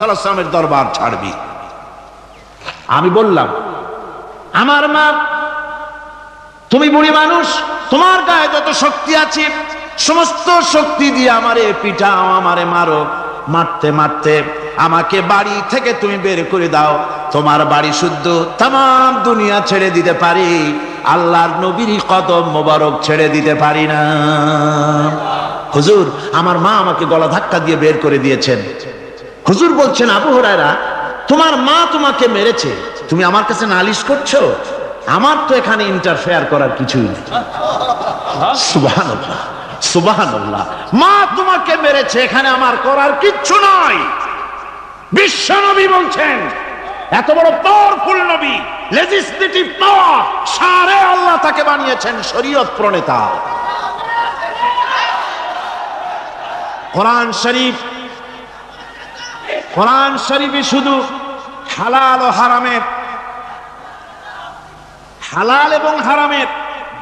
সাল্লাল্লাহু দরবার ছাড়বি। আমি বললাম, আমার মা, তুমি বুড়ি মানুষ, তোমার গায়ে যত শক্তি আছে সমস্ত শক্তি দিয়ে আমারে পিটাও, আমারে মারো, মারতে মারতে আমাকে বাড়ি থেকে তুমি বের করে দাও। তোমার বাড়ি শুদ্ধ তাম দুনিয়া ছেড়ে দিতে পারি, আল্লাহর নবীর কদম মোবারক ছেড়ে দিতে পারি না। হুজুর, আমার মা আমাকে গলা ধাক্কা দিয়ে বের করে দিয়েছেন। হুজুর বলছেন, আবু হুরায়রা, তোমার মা তোমাকে মেরেছে, তুমি আমার কাছে নালিশ করছো? আমার তো এখানে ইন্টারফেয়ার করার কিছুই নেই। সুবহানাল্লাহ, সুবহানাল্লাহ। মা তোমাকে মেরেছে, এখানে আমার করার কিচ্ছু নাই। বিশ্ব নবী বলছেন, এত বড় পাওয়ারফুল নবী, লেজিসলেটিভ পাওয়ার, সারে আল্লাহ তাকে বানিয়েছেন শরীয়ত প্রণেতা। কোরআন শরীফে শুধু হালাল ও হারামের, হালাল এবং হারামের,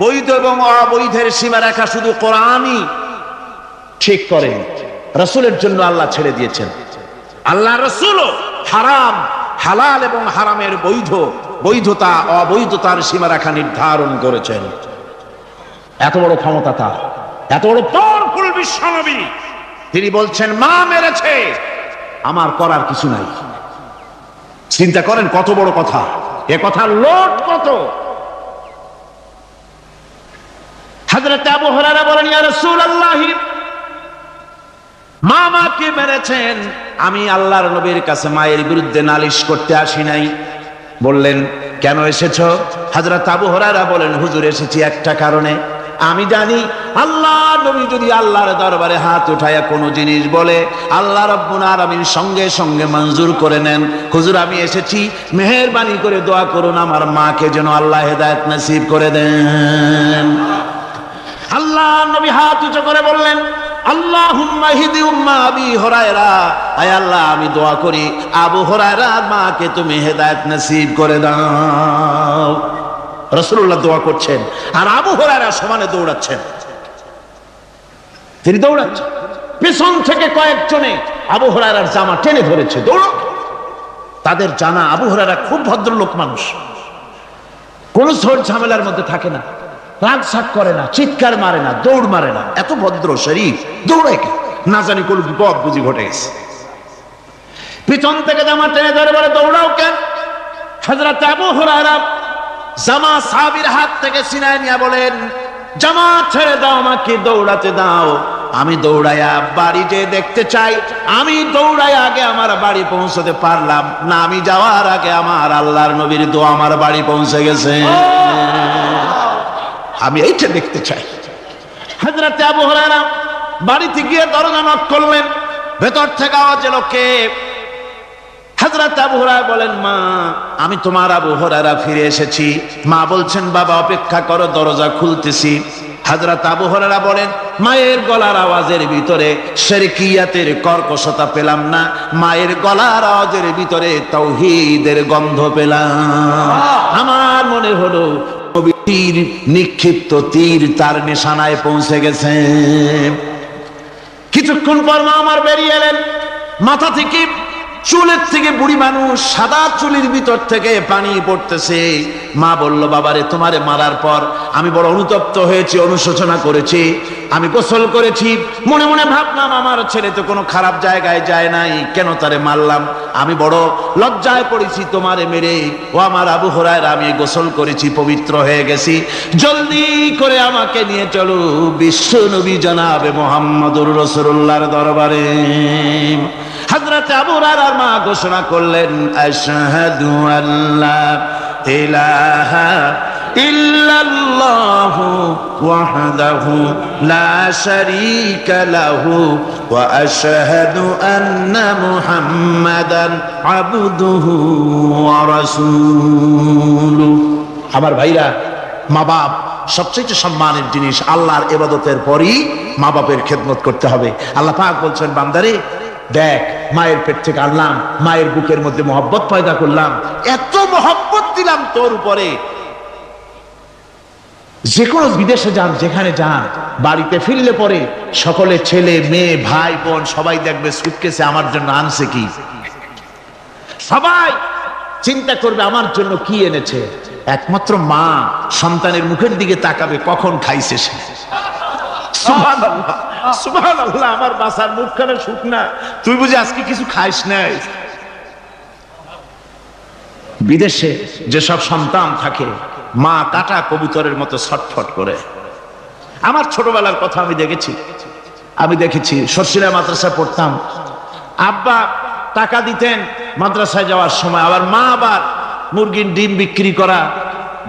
বৈধ এবং অবৈধের সীমারেখা শুধু কোরআনই ঠিক করেন, রাসূলের জন্য আল্লাহ ছেড়ে দিয়েছেন। আল্লাহ রাসূলও হারাম, হালাল এবং হারামের বৈধতা অবৈধতার সীমারেখা নির্ধারণ করেছেন। এত বড় ক্ষমতা তার, এত বড় পাওয়ারফুল বিশ্বনবী, তিনি বলছেন মা মেরেছে, আমার করার কিছু নাই। চিন্তা করেন কত বড় কথা, এ কথার লোট কত। হযরত আবু হুরায়রা বলেন, ইয়া রাসূলুল্লাহ, মা মাকে মেরেছেন, আমি আল্লাহর নবীর কাছে মায়ের বিরুদ্ধে নালিশ করতে আসি নাই। বললেন, কেন এসেছো? হযরত আবু হুরায়রা বলেন, হুজুর, এসেছি একটা কারণে। আমি জানি আল্লাহ নবী যদি আল্লাহর দরবারে হাত উঠায়া কোনো জিনিস বলে, আল্লাহ রাব্বুল আলামিন সঙ্গে সঙ্গে মঞ্জুর করে নেন। হুজুর, আমি এসেছি, মেহেরবানি করে দোয়া করুন আমার মাকে যেন আল্লাহ হেদায়েত নসিব করে দেন। আল্লাহ নবী হাত উঁচু করে বললেন, আল্লাহুম্মা হিদি উম্মা আবি হুরায়রা, আয় আল্লাহ, আমি দোয়া করি আবু হুরায়রার মাকে তুমি হেদায়েত নসিব করে দাও। রাসূলুল্লাহ দোয়া করছেন আর আবু হুরায়রা সমানে দৌড়াচ্ছেন। তিনি দৌড়াচ্ছেন, পিছন থেকে কয়েকজনে আবু হুরায়রার জামা টেনে ধরেছে, দৌড়ো। তাদের জানা আবু হুরায়রা খুব ভদ্রলোক মানুষ, কোন ঝড় ঝামেলার মধ্যে থাকে না, রাগ সাগ করে না, চিৎকার মারে না, দৌড় মারে না, এত ভদ্র শরীর, দৌড়ায় কি? না জানি কোন বিপদ বুঝি ঘটে গেছে। পিছন থেকে জামা টেনে ধরে বলে, দৌড়াও কেন? হযরত আবু হুরায়রা জামা সাহাবীর হাত থেকে ছিনায় নিয়ে বলেন, জামা ছেড়ে দাও, আমাকে দৌড়াতে দাও। আমি দৌড়াইয়া বাড়িতে দেখতে চাই, আমি দৌড়াইয়া আগে আমার বাড়ি পৌঁছতে পারলাম না, আমি যাওয়ার আগে আমার আল্লাহর নবীর দোয়া আমার বাড়ি পৌঁছে গেছে, আমি এইটা দেখতে চাই। হযরত আবু হুরায়রা বাড়িতে গিয়ে দরজা নক করলেন, ভেতর থেকে আওয়াজ এলো, কে? হযরত আবু হুরায়রা বলেন, মা, আমি তোমার আবু হুরায়রা ফিরে এসেছি। মা বলছেন, বাবা অপেক্ষা করো, দরজা খুলতেছি। হযরত আবু হুরায়রা বলেন, মায়ের গলার আওয়াজের ভিতরে শিরকিয়াতের কর্কশতা পেলাম না, মায়ের গলার আওয়াজের ভিতরে তাওহীদের গন্ধ পেলাম। আমার মনে হলো তীর নিক্ষিপ্ত তীর তার নিশানায় পৌঁছে গেছে। কিছুক্ষণ পর মা আমার বেরিয়ে এলেন, মাথা থেকে, চুলের থেকে, বুড়ি মানুষ, সাদা চুলের ভিতর থেকে পানি পড়তেছে। মা বলল, বাবারে, তোমারে মারার পর আমি বড় অনুতপ্ত হয়েছি, অনুশোচনা করেছি, আমি গোসল করেছি, মনে মনে ভাবলাম আমার ছেলে তো কোনো খারাপ জায়গায় যায় নাই, কেন তারে মারলাম? আমি বড় লজ্জায় পড়েছি তোমারে মেরে। ও আমার আবু হুরায়রা, আমি গোসল করেছি, পবিত্র হয়ে গেছি, জলদি করে আমাকে নিয়ে চলো বিশ্ব নবী জনাবে মুহাম্মদুর রাসূলুল্লাহর দরবারে। হযরত আবু হুরায়রার মা ঘোষণা করলেন, আশহাদু আল্লা ইলাহা ইল্লাল্লাহু ওয়াহদাহু লা শারীকা লাহু ওয়া আশহাদু আন্না মুহাম্মাদান আবদুহু ওয়া রাসূলুহু। আমার ভাইরা, মা বাপ সবচেয়ে সম্মানের জিনিস। আল্লাহর ইবাদতের পরই মা বাপের খেদমত করতে হবে। আল্লাহ পাক বলছেন, বান্দারে, দেখ, মায়ের পেট থেকে আনলাম, মায়ের বুকের মধ্যে মহব্বত পয়দা করলাম, এত মহব্বত দিলাম তোর উপরে, যে কোনো বিদেশে যান, যেখানে যান, বাড়িতে ফিরলে পরে সকলে, ছেলে মেয়ে ভাই বোন সবাই দেখবে সুটকেসে আমার জন্য আনছে কি। সবাই চিন্তা করবে আমার জন্য কি এনেছে, একমাত্র মা সন্তানের মুখের দিকে তাকাবে কখন খাইছে সে। সুবহানাল্লাহ, সুবহানাল্লাহ, আমার বাসার মুখখানা শুকনা, তুই বুঝি আজকে কিছু খাইস নাই। বিদেশে যেসব সন্তান থাকে মা কাটা কবুতরের মতো ছটফট করে। আমার ছোটবেলার কথা আমি দেখেছি সরসিলা মাদ্রাসায় পড়তাম, আব্বা টাকা দিতেন মাদ্রাসায় যাওয়ার সময়, আবার মা আবার মুরগির ডিম বিক্রি করা,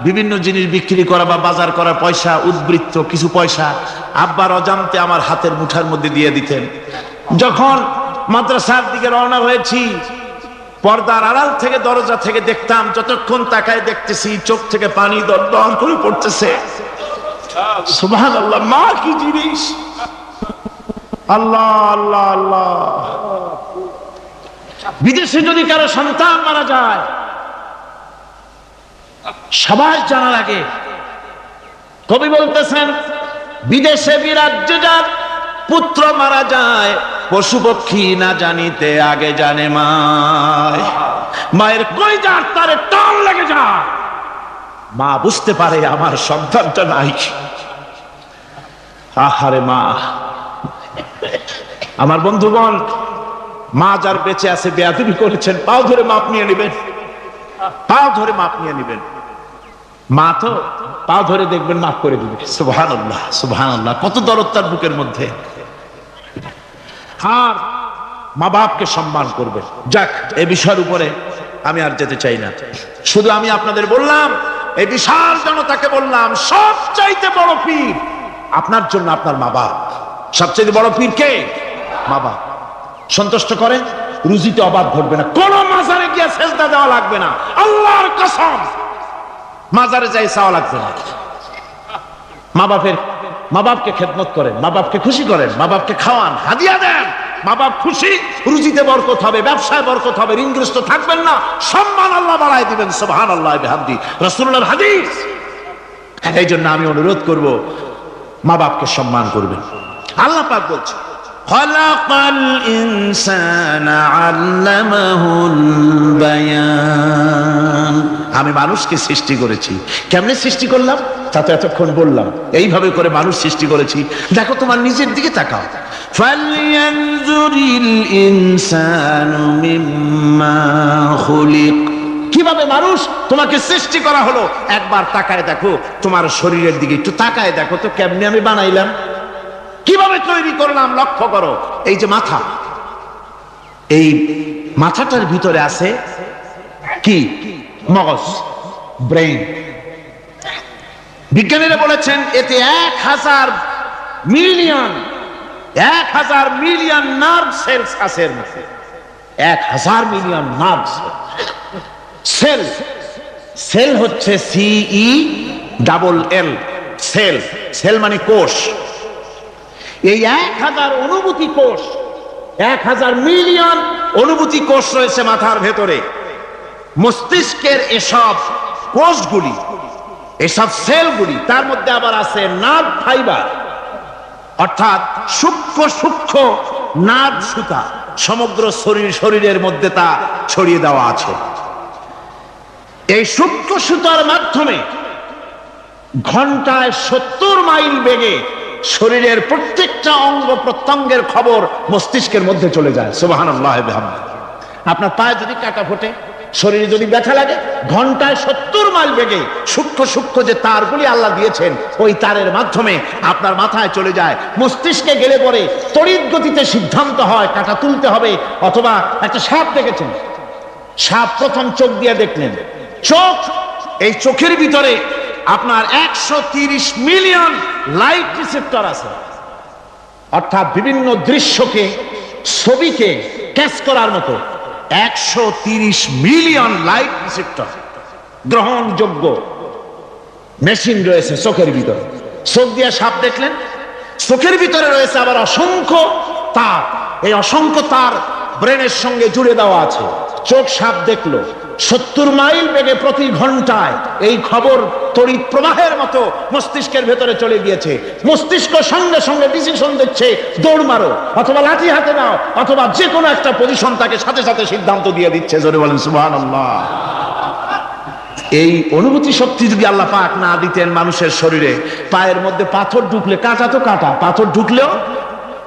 বিভিন্ন জিনিস বিক্রি করা বা বাজার করার পয়সা, উদ্বৃত্ত কিছু পয়সা আব্বার অজান্তে আমার হাতের মুঠার মধ্যে দিয়ে দিতেন। যখন মাদ্রাসার দিকে রওনা হয়েছি, পর্দার আড়াল থেকে দরজা থেকে দেখতাম, যতক্ষণ তাকায় দেখতেছি চোখ থেকে পানি দরদর করে পড়তেছে। সুবহানাল্লাহ, মা কি জিনিস! আল্লাহ আল্লাহ আল্লাহ। বিদেশে যদি কারো সন্তান মারা যায় সবাই জানার আগে, কবি বলতেছেন, বিদেশে বিরাজ্যে যার পুত্র মারা যায়, পশু পক্ষী না জানিতে আগে জানে মায়। মায়ের কলিজার তারে টান লেগে যায়, মা বুঝতে পারে আমার সন্তানটা নাই। আহারে মা! আমার বন্ধুগণ, মা যার বেঁচে আছে বেয়াদবি করেছেন, পাও ধরে মাপ নিয়ে নেবেন, পাও ধরে মাপ নিয়ে নেবেন। মা তো পাও ধরে দেখবেন মাফ করে দিবে। সুবহানাল্লাহ, সুবহানাল্লাহ, কত দরদ তার বুকের মধ্যে। আর মা বাপকে সম্মান করবে। যাক, এই বিষয়ের উপরে আমি আর যেতে চাই না, শুধু আমি আপনাদের বললাম, এই বিশাল জনতাকে বললাম, সবচাইতে বড় পীর আপনার জন্য আপনার মা বাপ। সবচাইতে বড় পীর কে? মা বাপ। সন্তুষ্ট করেন, রুজিতে অভাব ঘটবে না, কোন মাজারে গিয়ে সেজদা দেওয়া লাগবে না, আল্লাহর কসম মাজারে যাই চাওয়া লাগবে না। মা বাপকে খেদমত করেন, মা বাপকে খুশি করেন, মা বাপকে খাওয়ান, হাদিয়া দেন, মা বাপ খুশি, রুজিতে বরকত হবে, ব্যবসায় বরকত হবে, ঋণগ্রস্ত থাকবেন না, সম্মান আল্লাহ বাড়ায় দিবেন। সুবহানাল্লাহ বিহামদি, রাসূলুল্লাহর হাদিস। এই জন্য আমি অনুরোধ করব, মা বাপকে সম্মান করবেন। আল্লাহ পাক বলছে, খালাকাল ইনসানা আল্লামাহুল বায়ান। আমি মানুষকে সৃষ্টি করেছি। কেমনে সৃষ্টি করলাম তা তো এতক্ষণ বললাম। এইভাবে করে মানুষ সৃষ্টি করেছি। দেখো, তোমার নিজের দিকে তাকাও। ফালয়ানজুরিল ইনসানু মিম্মা খুলিক। কিভাবে মানুষ তোমাকে সৃষ্টি করা হলো, একবার তাকায় দেখো, তোমার শরীরের দিকে একটু তাকায় দেখো তো, কেমনে আমি বানাইলাম, কিভাবে তৈরি করলাম, লক্ষ্য করো। এই যে মাথা, এই মাথাটার ভিতরে আছে কি? মগজ, ব্রেইন। বিজ্ঞানীরা বলেছেন এতে 1000 মিলিয়ন নার্ভ সেলস আছে। 1000 মিলিয়ন নার্ভ সেল। সেল হচ্ছে CELL, সেল। সেল মানে কোষ। এই 1000 অনুভূতি কোষ, 1000 মিলিয়ন অনুভূতি কোষ রয়েছে মাথার ভেতরে। মস্তিষ্কের এসব কোষগুলি, এসব সেলগুলি, তার মধ্যে আবার আছে নার্ভ ফাইবার, অর্থাৎ সূক্ষ্ম সূক্ষ্ম নার্ভ সুতা, সমগ্র শরীরের মধ্যে তা ছড়িয়ে দেওয়া আছে। এই সূক্ষ্ম সুতার মাধ্যমে ঘন্টায় 70 মাইল বেগে শরীরের প্রত্যেকটা অঙ্গ প্রত্যঙ্গের খবর মস্তিষ্কের মধ্যে চলে যায়। সুবহানাল্লাহ বিহামদিহি। আপনার পায়ে যদি কাটা ফোটে, শরীরে যদি ব্যথা লাগে, ঘন্টায় 70 মাইল বেগে সূক্ষ্ম সূক্ষ্ম যে তারগুলি আল্লাহ দিয়েছেন, ওই তারের মাধ্যমে আপনার মাথায় চলে যায়। মস্তিষ্কে গেলে পরে তড়িৎ গতিতে সিদ্ধান্ত হয় কাটা তুলতে হবে, অথবা একটা সাপ দেখেছেন, সাপ প্রথম চোখ দিয়ে দেখলেন, চোখ, এই চোখের ভিতরে আপনার 130 মিলিয়ন লাইট রিসেপ্টর আছে, অর্থাৎ বিভিন্ন দৃশ্যকে, ছবিকে ক্যাচ করার মতো 130 মিলিয়ন লাইট রিসেপ্টর গ্রহণযোগ্য মেশিন রয়েছে চোখের ভিতরে। চোখ দিয়ে সাপ দেখলেন, চোখের ভিতরে রয়েছে আবার অসংখ্য তার। এই অসংখ্য তার ব্রেনের সঙ্গে জুড়ে দেওয়া আছে। চোখ সাপ দেখলো, 70 মাইল বেগে প্রতি ঘন্টায় এই খবর তড়িৎ প্রবাহের মতো মস্তিষ্কের ভেতরে চলে গিয়েছে। মস্তিষ্ক সঙ্গে সঙ্গে ডিসিশন দিচ্ছে, দৌড় মারো, অথবা লাঠি হাতে নাও, অথবা যে কোনো একটা পজিশন তাকে সাথে সাথে সিদ্ধান্ত দিয়ে দিচ্ছে। জোরে বলেন সুবহানাল্লাহ। এই অনুভূতি শক্তি যদি আল্লাহ পাক না দিতেন মানুষের শরীরে, পায়ের মধ্যে পাথর ঢুকলে, কাঁটা তো কাঁটা, পাথর ঢুকলেও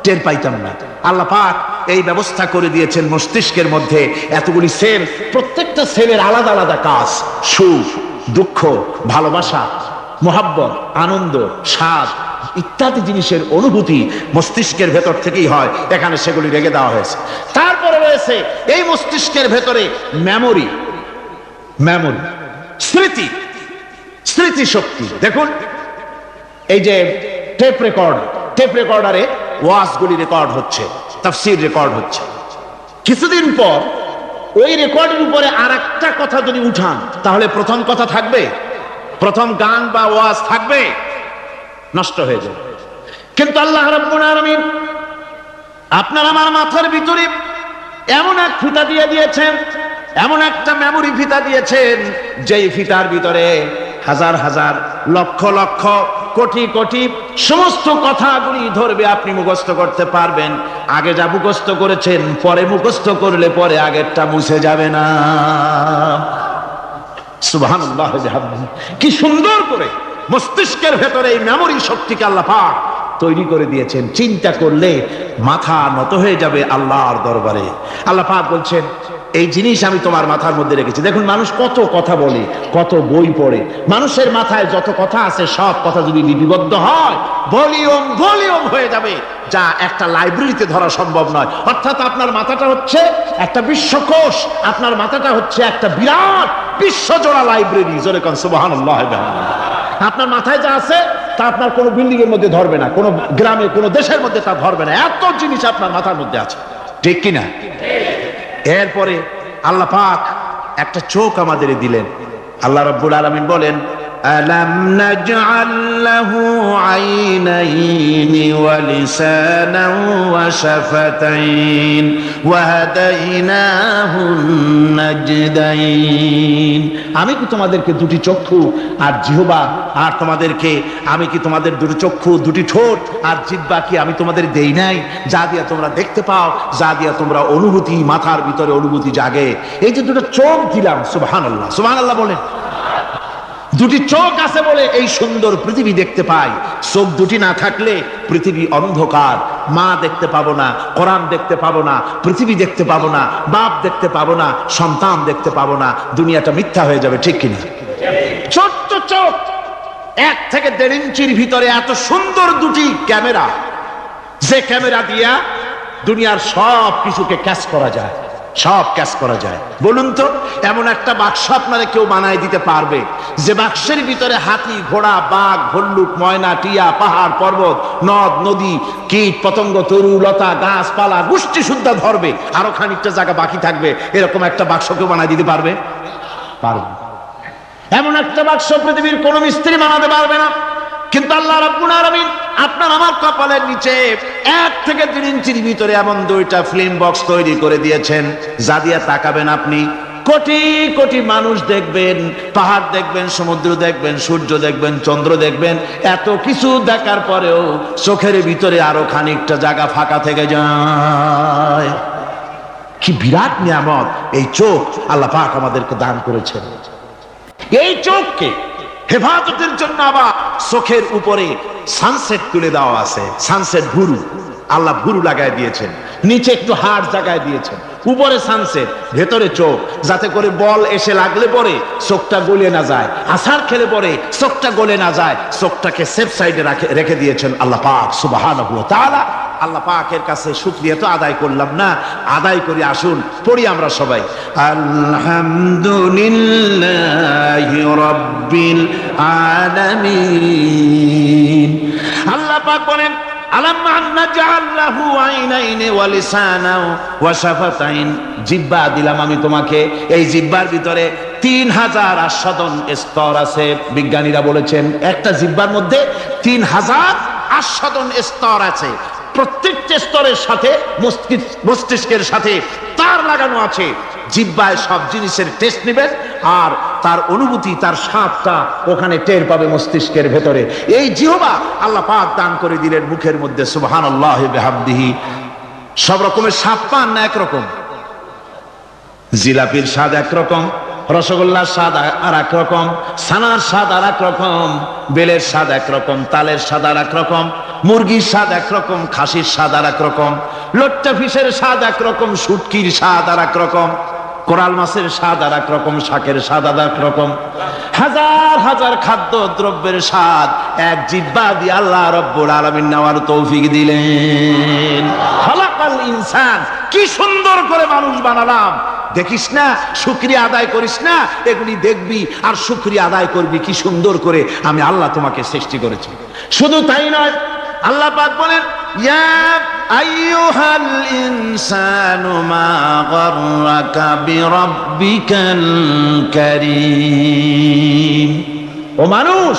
টের পাইতাম না। আল্লাহ পাক এই ব্যবস্থা করে দিয়েছেন মস্তিষ্কের মধ্যে এতগুলি সেল, প্রত্যেকটা সেলের আলাদা আলাদা কাজ। সুখ, দুঃখ, ভালোবাসা, মোহাব্বত, আনন্দ, স্বাদ ইত্যাদি জিনিসের অনুভূতি মস্তিষ্কের ভেতর থেকেই হয়। এখানে সেগুলি রেখে দেওয়া হয়েছে। তারপরে রয়েছে এই মস্তিষ্কের ভেতরে মেমোরি, স্মৃতি, স্মৃতি শক্তি। দেখুন এই যে টেপ রেকর্ডারে ওয়াজগুলি রেকর্ড হচ্ছে, তাফসীর রেকর্ড হচ্ছে। কিছুদিন পর ওই রেকর্ডের উপরে আরেকটা কথা যদি উঠান, তাহলে প্রথম কথা থাকবে? প্রথম গান বা ওয়াজ থাকবে? নষ্ট হয়ে যাবে। কিন্তু আল্লাহ রাব্বুল আলামিন আপনার আমার মাথার ভিতরে এমন এক ফিতা দিয়ে দিয়েছেন, এমন একটা মেমোরি ফিতা দিয়েছেন, যেই ফিতার ভিতরে হাজার হাজার, লক্ষ লক্ষ, কোটি কোটি সমস্ত কথাগুলি ধরবে, আপনি মুখস্থ করতে পারবেন। আগে যা মুখস্থ করেছেন, পরে মুখস্থ করলে পরে আগেরটা মুছে যাবে না। সুবহানাল্লাহ। কি সুন্দর করে মস্তিষ্কের ভেতরে এই মেমোরি শক্তিকে আল্লাহ পাক তৈরি করে দিয়েছেন। চিন্তা করলে মাথা নত হয়ে যাবে আল্লাহর দরবারে। আল্লাহ পাক বলছেন, এই জিনিস আমি তোমার মাথার মধ্যে রেখেছি। দেখুন মানুষ কত কথা বলে, কত বই পড়ে, মানুষের মাথায় যত কথা আছে সব কথা যদি লিপিবদ্ধ হয়, ভলিউম হয়ে যাবে, যা একটা লাইব্রেরিতে ধরা সম্ভব নয়। অর্থাৎ আপনার মাথাটা হচ্ছে একটা বিশ্বকোষ, আপনার মাথাটা হচ্ছে একটা বিরাট বিশ্বজোড়া লাইব্রেরি। জোরে কোন সুবহানাল্লাহ। আপনার মাথায় যা আছে তা আপনার কোনো বিল্ডিং এর মধ্যে ধরবে না, কোনো গ্রামে, কোনো দেশের মধ্যে তা ধরবে না। এত জিনিস আপনার মাথার মধ্যে আছে, ঠিক কিনা? এরপরে আল্লাহ পাক একটা চোখ আমাদের দিলেন। আল্লাহ রাব্বুল আলামিন বলেন, আলাম নাজআল লাহু আইনাইনি ওয়া লিসানান ওয়া শাফাতাইন ওয়া হাদাইনাহুন নাজদাইন। আমি কি তোমাদেরকে দুটি চক্ষু আর জিহ্বা, আর আমি কি তোমাদের দুটি চক্ষু, দুটি ঠোঁট আর জিহ্বা কি আমি তোমাদের দেই নাই, যা দিয়া তোমরা দেখতে পাও, যা দিয়া তোমরা অনুভূতি, মাথার ভিতরে অনুভূতি জাগে। এই যে দুটো চোখ দিলাম, সুবহানাল্লাহ, সুবহানাল্লাহ বলেন। দুটি চোখ আছে বলে এই সুন্দর পৃথিবী দেখতে পাই। চোখ দুটি না থাকলে পৃথিবী অন্ধকার, মা দেখতে পাবো না, কোরআন দেখতে পাবো না, পৃথিবী দেখতে পাবো না, বাপ দেখতে পাবো না, সন্তান দেখতে পাবো না, দুনিয়াটা মিথ্যা হয়ে যাবে, ঠিক কিনা? ছোট্ট চোখ, 1 থেকে 1.5 ইঞ্চির ভিতরে এত সুন্দর দুটি ক্যামেরা, যে ক্যামেরা দিয়া দুনিয়ার সব কিছুকে ক্যাচ করা যায়, সব ক্যাচ করা যায়। বলুন তো, এমন একটা বাক্স আপনারা কেউ বানায় দিতে পারবে যে বাক্সের ভিতরে হাতি, ঘোড়া, বাঘ, ভল্লুক, ময়না, টিয়া, পাহাড়, পর্বত, নদ, নদী, কীট, পতঙ্গ, তরু, লতা, গাছপালা, গোষ্ঠী সুদ্ধা ধরবে, আরো খানিকটা জায়গা বাকি থাকবে, এরকম একটা বাক্স কেউ বানায় দিতে পারবে? পারবে। এমন একটা বাক্স পৃথিবীর কোন মিস্ত্রি বানাতে পারবে না। কিন্তু আল্লাহ রাব্বুল আলামিন আপনার আমার কপালের নিচে 1 থেকে 2 ইঞ্চির ভিতরে এমন 2টা ফিল্ম বক্স তৈরি করে দিয়েছেন, যা দিয়ে তাকাবেন আপনি কোটি কোটি মানুষ দেখবেন, পাহাড় দেখবেন, সমুদ্র দেখবেন, সূর্য দেখবেন, চন্দ্র দেখবেন। এত কিছু দেখার পরেও চোখের ভিতরে আরো খানিকটা জায়গা ফাঁকা থেকে যায়। কি বিরাট নিয়ামত এই চোখ আল্লাহ পাক আমাদেরকে দান করেছেন। এই চোখকে হেফাজতের জন্য আবার চোখের উপরে সানসেট তুলে দেওয়া আছে। সানসেট ভুরু, আল্লাহ ভুরু লাগায় দিয়েছেন, নিচে একটু হাড় জায়গায় দিয়েছেন, উপরে সানসেট, ভেতরে চোখ, যাতে করে বল এসে লাগলে পরে চোখটা গলে না যায়, আছার খেলে পরে চোখটা গলে না যায়, চোখটাকে সেফ সাইডে রেখে দিয়েছেন আল্লাহ পাক সুবহানাহু ওয়া তাআলা। আল্লাহ পাকের কাছে শুকরিয়া তো আদায় করলাম না, আদায় করি। আসুন পড়ি আমরা সবাই, আলহামদুলিল্লাহি রাব্বিল আলামিন। আল্লাহ পাক বলেন, আলাম নাজআল লাহু আইনাইনি ওয়া লিসানান ওয়া শাফাতাইন। জিহ্বা দিলাম আমি তোমাকে, এই জিহ্বার ভিতরে 3000 আস্বাদন স্তর আছে। বিজ্ঞানীরা বলেছেন একটা জিহ্বার মধ্যে 3000 আস্বাদন স্তর আছে। প্রত্যেকটা স্তরের সাথে মস্তিষ্কের সাথে তার লাগানো আছে। জিহ্বায় সব জিনিসের টেস্ট নেবেন, আর তার অনুভূতি, তার স্বাদটা ওখানে টের পাবে মস্তিষ্কের ভেতরে। এই জিহ্বা আল্লাহ পাক দান করে দিলেন মুখের মধ্যে। সুবহানাল্লাহি বিহামদিহি। সব রকমের স্বাদ পান না একরকম? জিলাপির স্বাদ একরকম, রসগোল্লার স্বাদ আর এক রকম, ছানার স্বাদ আর এক রকম, বেলের স্বাদ একরকম, তালের স্বাদ আর এক রকম, মুরগির স্বাদ একরকম, খাসির স্বাদ আর এক রকম, লোট্টা ফিশের স্বাদ একরকম, শুটকির স্বাদ আর এক রকম, কোরাল মাছের স্বাদ আর এক রকম, শাকের স্বাদ আর এক রকম। হাজার হাজার খাদ্য দ্রব্যের স্বাদ এক জিহ্বা দিয়ে আল্লাহ রব্বুল আলামিন নেওয়ার তৌফিক দিলেন। খালাকাল ইনসান, কি সুন্দর করে মানুষ বানালাম। দেখিস না, শুকরিয়া আদায় করিস না, এগুলি দেখবি আর শুকরিয়া আদায় করবি কি সুন্দর করে আমি আল্লাহ তোমাকে সৃষ্টি করেছি। শুধু তাই নয়, আল্লাহ পাক বলেন ইয়া আইয়ুহাল ইনসানু মা গাররাকা বিরাব্বিকাল কারীম। ও মানুষ,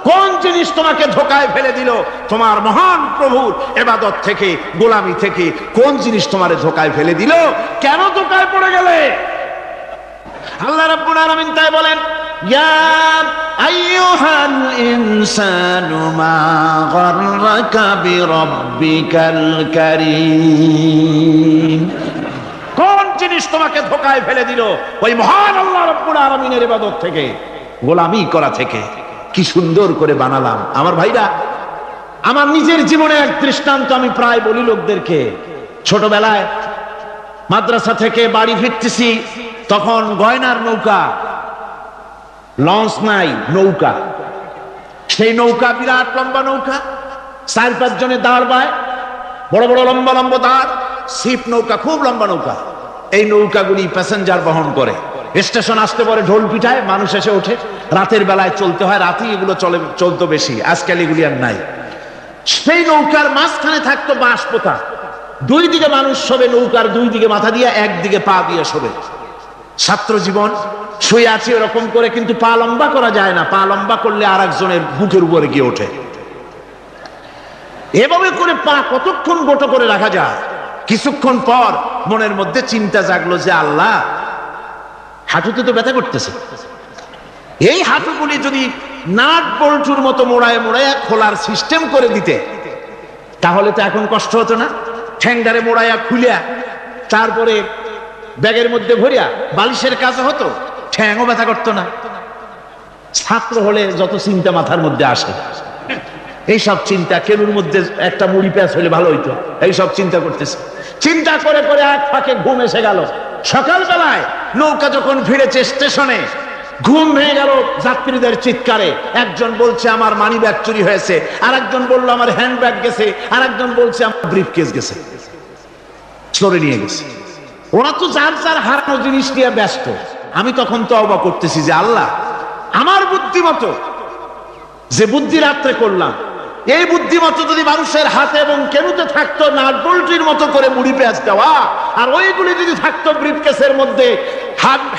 কোন জিনিস তোমাকে ধোঁকায় ফেলে দিল? তোমার মহান প্রভুর ইবাদত থেকে, গোলামি থেকে কোন জিনিস তোমারে ধোঁকায় ফেলে দিল? কেন ধোঁকায় পড়ে গেলে? আল্লাহ রাব্বুল আলামিন তাই বলেন ইয়া আইয়ুহাল ইনসানু মা গাররাকা বিরাব্বিকাল কারীম। কোন জিনিস তোমাকে ধোঁকায় ফেলে দিল? ওই মহান আল্লাহ রাব্বুল আলামিনের ইবাদত থেকে, গোলামি করা থেকে। কি সুন্দর করে বানালাম। আমার ভাইরা, আমার নিজের জীবনে এক দৃষ্টান্ত আমি প্রায় বলি লোকদেরকে। ছোটবেলায় মাদ্রাসা থেকে বাড়ি ফিরতেছি, তখন গয়নার নৌকা, লঞ্চ নাই, নৌকা। সেই নৌকা বিরাট লম্বা নৌকা, 4-5 জনে দাঁড় বায়, বড় বড় লম্বা লম্বা দাঁড়, ছিপ নৌকা, খুব লম্বা নৌকা। এই নৌকাগুলি প্যাসেঞ্জার বহন করে। স্টেশন আসতে পরে ঢোল পিটায়, মানুষ এসে ওঠে। রাতের বেলায় চলতে হয়, রাতেই এগুলো চলতো বেশি, আজকাল এগুলি আর নাই। সেই নৌকার মাঝখানে থাকতো বাঁশ পোতা, 2 দিকে মানুষ শোবে, নৌকার 2 দিকে মাথা দিয়ে, একদিকে পা দিয়ে শোবে। ছাত্র জীবন, শুয়ে আছে এরকম করে, কিন্তু পা লম্বা করা যায় না, পা লম্বা করলে আর একজনের বুকের উপরে গিয়ে ওঠে। এভাবে করে পা কতক্ষণ গোটো করে রাখা যায়? কিছুক্ষণ পর মনের মধ্যে চিন্তা জাগলো যে আল্লাহ, হাঁটুতে তো ব্যথা করতেছে, এই হাঁটুগুলি যদি নাট বল্টুর মতো মোড়ায় মোড়ায় খোলার সিস্টেম করে দিতে, তাহলে তো এখন কষ্ট হতো না। ঠ্যাংডারে মোড়াইয়া খুলিয়া তারপরে ব্যাগের মধ্যে ভরিয়া বালিশের কাজ হতো, ঠ্যাংও ব্যথা করতো না। ছাত্র হলে যত চিন্তা মাথার মধ্যে আসে, এইসব চিন্তা, কেনুর মধ্যে একটা মুড়ি প্যাঁচ হলে ভালো হইতো, এইসব চিন্তা করতেছে। চিন্তা করে করে এক ফাঁকে ঘুম এসে গেল। সকালবেলায় নৌকা যখন ফিরেছে স্টেশনে, ঘুম ভেঙে গেল যাত্রীদের চিৎকারে। একজন বলছে আমার মানি ব্যাগ চুরি হয়েছে, আর একজন বললো আমার হ্যান্ড ব্যাগ গেছে, আর একজন বলছে আমার ব্রিফকেস গেছে, চোরে নিয়ে গেছে। ওরা তো যার যার হারানো জিনিস নিয়ে ব্যস্ত। আমি তখন তওবা করতেছি যে আল্লাহ, আমার বুদ্ধিমতো যে বুদ্ধি রাত্রে করলাম, এই বুদ্ধিমতো যদি মানুষের হাতে এবং কেনুতে থাকতো নাট বল্টুর মতো করে মুড়ি পেঁয়াজ দেওয়া, আর ওইগুলি যদি থাকতো ব্রিফকেসের মধ্যে,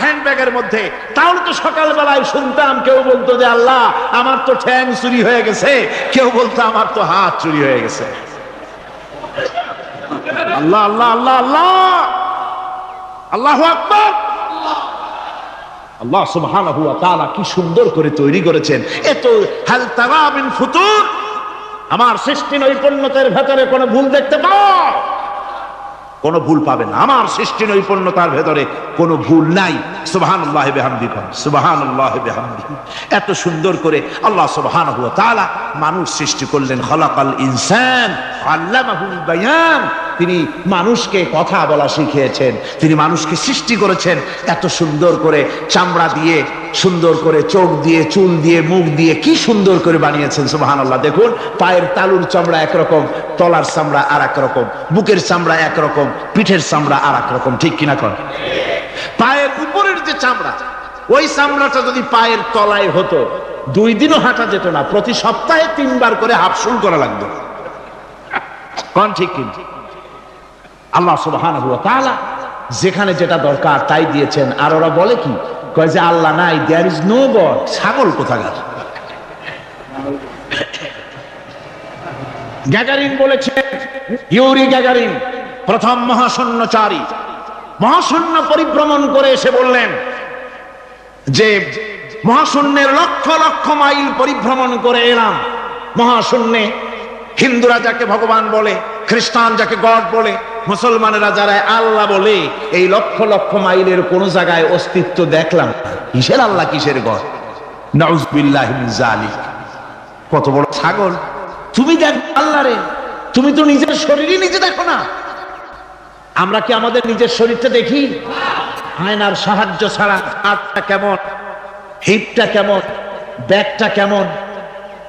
হ্যান্ডব্যাগের মধ্যে, তাহলে তো সকালবেলায় শুনতাম কেউ বলতো যে আল্লাহ আমার তো ঠ্যাং চুরি হয়ে গেছে, কেউ বলতো আমার তো হাত চুরি হয়ে গেছে। আল্লাহ আল্লাহ আল্লাহ আল্লাহ, আল্লাহু আকবার। আল্লাহ সুবহানাহু ওয়া তাআলা কি সুন্দর করে তৈরি করেছেন। এত হাল তারা মিন ফুতুর, আমার সৃষ্টি নৈপুণ্যতার ভেতরে কোনো ভুল দেখতে পাও? কোনো ভুল পাবেন না। আমার সৃষ্টি নৈপুণ্যতার ভেতরে কোনো ভুল নাই। সুবহানাল্লাহি বিহামদিহি, সুবহানাল্লাহি বিহামদিহি। এত সুন্দর করে আল্লাহ সুবহানাহু ওয়া তাআলা মানুষ সৃষ্টি করলেন। খালাকাল ইনসান আল্লামাহুল বায়ান। তিনি মানুষকে কথা বলা শিখিয়েছেন, তিনি মানুষকে সৃষ্টি করেছেন এত সুন্দর করে, চামড়া দিয়ে, সুন্দর করে চোখ দিয়ে, চুল দিয়ে, মুখ দিয়ে, কি সুন্দর করে বানিয়েছেন। সুবহানাল্লাহ। দেখুন, পায়ের তালুর চামড়া একরকম, তলার চামড়া আর এক রকম, বুকের চামড়া একরকম, পিঠের চামড়া আর এক রকম, ঠিক কিনা কর? পায়ের উপরের যে চামড়া, ওই চামড়াটা যদি পায়ের তলায় হতো, 2 দিনও হাঁটা যেত না, প্রতি সপ্তাহে 3 বার করে হাফসুল করা লাগতো। কোন ঠিক কিনা? আল্লাহ সুবহানাহু ওয়া তাআলা যেখানে যেটা দরকার তাই দিয়েছেন। আর ওরা বলে কি, কয় যে আল্লাহ নাই, দেয়ার ইজ নো গড। ছাগল কোথাকার। গ্যাগারিন বলেছেন, ইউরি গ্যাগারিন প্রথম মহাশূন্যচারী, মহাশূন্য পরিভ্রমণ করে এসে বললেন যে মহাশূন্যের লক্ষ লক্ষ মাইল পরিভ্রমণ করে এলাম। মহাশূন্যে হিন্দুরা যাকে ভগবান বলে, খ্রিস্টান যাকে গড বলে, মুসলমানেরা যারা আল্লাহ বলে, এই লক্ষ লক্ষ মাইলের কোন জায়গায় অস্তিত্ব দেখলাম। কিসের আল্লাহ, কিসের গড? নাউযুবিল্লাহি মিন যালিক। কত বড় ছাগল! তুমি দেখ আল্লাহ রে, তুমি তো নিজের শরীরই নিজে দেখো না। আমরা কি আমাদের নিজের শরীরটা দেখি? আয়নার সাহায্য ছাড়া হাতটা কেমন, হিপটা কেমন, ব্যাকটা কেমন,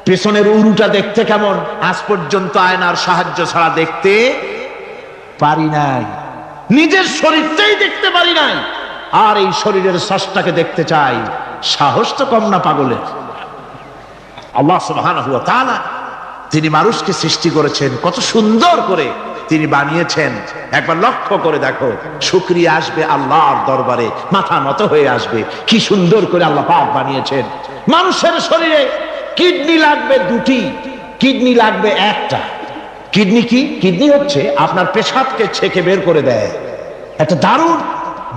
পেছনের উরুটা দেখতে কেমন, আজ পর্যন্ত আয়নার সাহায্য ছাড়া দেখতে পারি নাই। নিজের শরীরটাই দেখতে পারি নাই, আর এই শরীরের স্রষ্টাকে দেখতে চাই। সাহস তো কম না পাগলের। আল্লাহ সুবহানাহু ওয়া তাআলা তিনি মানুষকে সৃষ্টি করেছেন, কত সুন্দর করে তিনি বানিয়েছেন। একবার লক্ষ্য করে দেখো, শুকরিয়া আসবে আল্লাহর দরবারে, মাথা নত হয়ে আসবে। কি সুন্দর করে আল্লাহ পাক বানিয়েছেন। মানুষের শরীরে কিডনি লাগবে দুটি, কিডনি লাগবে একটা। কিডনি কি? কিডনি হচ্ছে আপনার পেশাবকে ছেঁকে বের করে দেয়, একটা দারুণ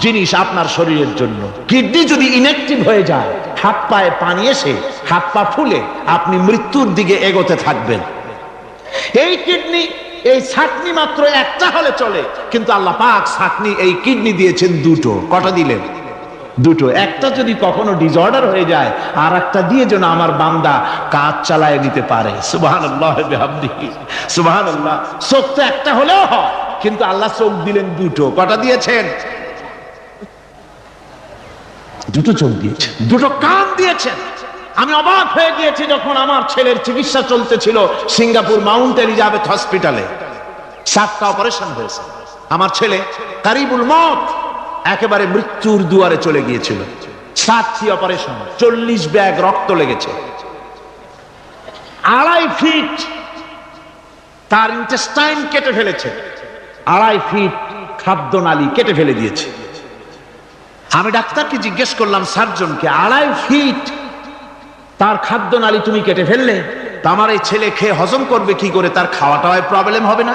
জিনিস আপনার শরীরের জন্য। কিডনি যদি ইনঅ্যাক্টিভ হয়ে যায়, হাত পায়ে পানি এসে হাত পা ফুলে আপনি মৃত্যুর দিকে এগোতে থাকবেন। এই কিডনি, এই ছাকনি মাত্র একটা হলে চলে, কিন্তু আল্লাহ পাক ছাকনি, এই কিডনি দিয়েছেন দুটো। কটা দিলেন? দুটো। একটা যদি কখনো ডিসঅর্ডার হয়ে যায়, আর একটা দিয়ে যেন আমার বান্দা কাজ চালায় নিতে পারে। সুবহানাল্লাহ বিহামদিহি, সুবহানাল্লাহ। চোখ তো একটা হলেও হয়, কিন্তু আল্লাহ চোখ দিলেন দুটো। কটা দিয়েছেন? দুটো চোখ দিয়েছেন, দুটো কান দিয়েছেন। আমি অবাক হয়ে গিয়েছি যখন আমার ছেলের চিকিৎসা চলতেছিল সিঙ্গাপুর মাউন্ট এলিজাবেথ হসপিটালে। 7টা অপারেশন হয়েছে। আমার ছেলে কারিবুল মত, একেবারে মৃত্যুর দুয়ারে চলে গিয়েছিল। 7টি অপারেশন, 40 ব্যাগ রক্ত লেগেছে। 2.5 ফিট তার ইন্টেস্টাইন কেটে ফেলেছে, 2.5 ফিট খাদ্য নালী কেটে ফেলে দিয়েছে। আমি ডাক্তারকে জিজ্ঞেস করলাম, সার্জনকে, 2.5 ফিট তার খাদ্য নালী তুমি কেটে ফেললে, তা আমার এই ছেলে খেয়ে হজম করবে কি করে? তার খাওয়াটাও প্রবলেম হবে না?